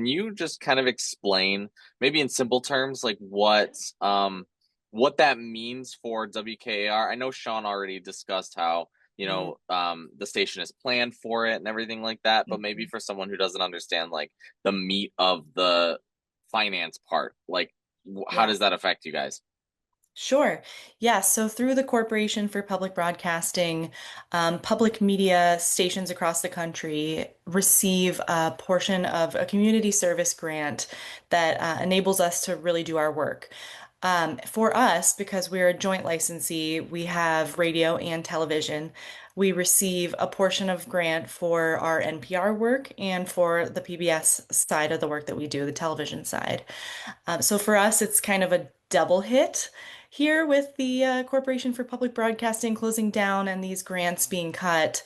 can you just kind of explain, maybe in simple terms, like what that means for WKAR? I know Sean already discussed how, Mhm. the station is planned for it and everything like that, but maybe Mhm. for someone who doesn't understand like the meat of the finance part, like how Yeah. does that affect you guys? Sure. Yeah. So through the Corporation for Public Broadcasting, public media stations across the country receive a portion of a community service grant that enables us to really do our work. For us, because we're a joint licensee, we have radio and television. We receive a portion of grant for our NPR work and for the PBS side of the work that we do, the television side. So for us, it's kind of a double hit here with the Corporation for Public Broadcasting closing down and these grants being cut.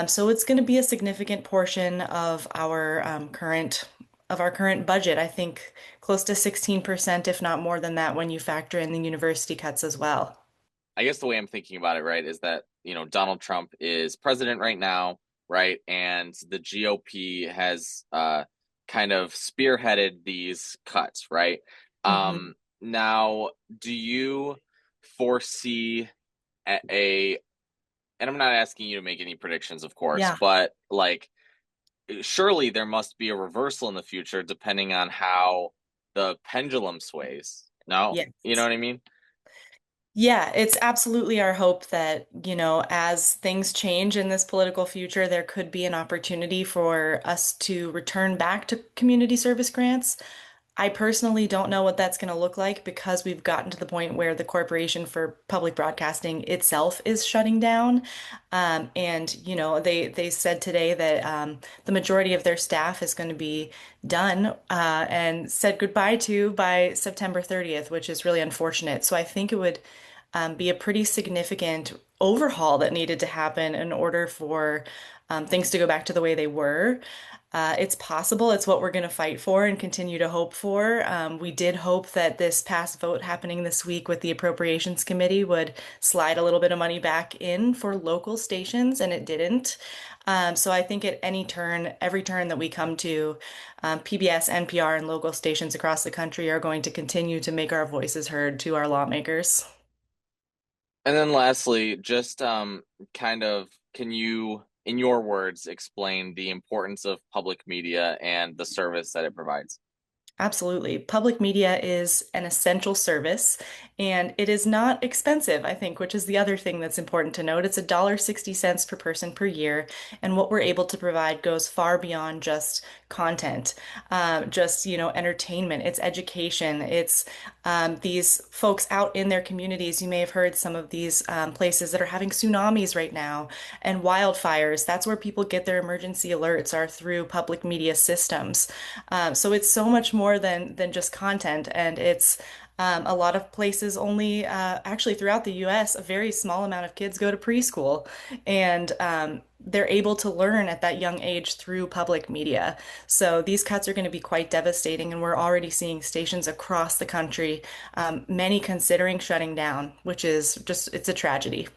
So it's going to be a significant portion of our current budget. I think close to 16%, if not more than that, when you factor in the university cuts as well. I guess the way I'm thinking about it, right, is that, Donald Trump is president right now, right? And the GOP has kind of spearheaded these cuts, right? Hmm. Now, do you foresee a, and I'm not asking you to make any predictions, of course, Yeah. but like, surely there must be a reversal in the future depending on how the pendulum sways. No? You know Yes. what I mean? Yeah, it's absolutely our hope that, as things change in this political future, there could be an opportunity for us to return back to community service grants. I personally don't know what that's going to look like because we've gotten to the point where the Corporation for Public Broadcasting itself is shutting down. And, they said today that the majority of their staff is going to be done and said goodbye to by September 30th, which is really unfortunate. So I think it would be a pretty significant overhaul that needed to happen in order for things to go back to the way they were. It's possible. It's what we're going to fight for and continue to hope for. We did hope that this past vote happening this week with the Appropriations Committee would slide a little bit of money back in for local stations, and it didn't. So I think at any turn, every turn that we come to, PBS, NPR, and local stations across the country are going to continue to make our voices heard to our lawmakers. And then lastly, just kind of can you, in your words, explain the importance of public media and the service that it provides? Absolutely. Public media is an essential service and it is not expensive, I think, which is the other thing that's important to note. It's $1.60 per person per year, and what we're able to provide goes far beyond just content, just, entertainment. It's education. It's these folks out in their communities. You may have heard some of these places that are having tsunamis right now and wildfires. That's where people get their emergency alerts are through public media systems. So it's so much more than just content, and it's a lot of places only actually throughout the U.S. a very small amount of kids go to preschool, and they're able to learn at that young age through public media. So these cuts are going to be quite devastating, and we're already seeing stations across the country, many considering shutting down, which is just it's a tragedy.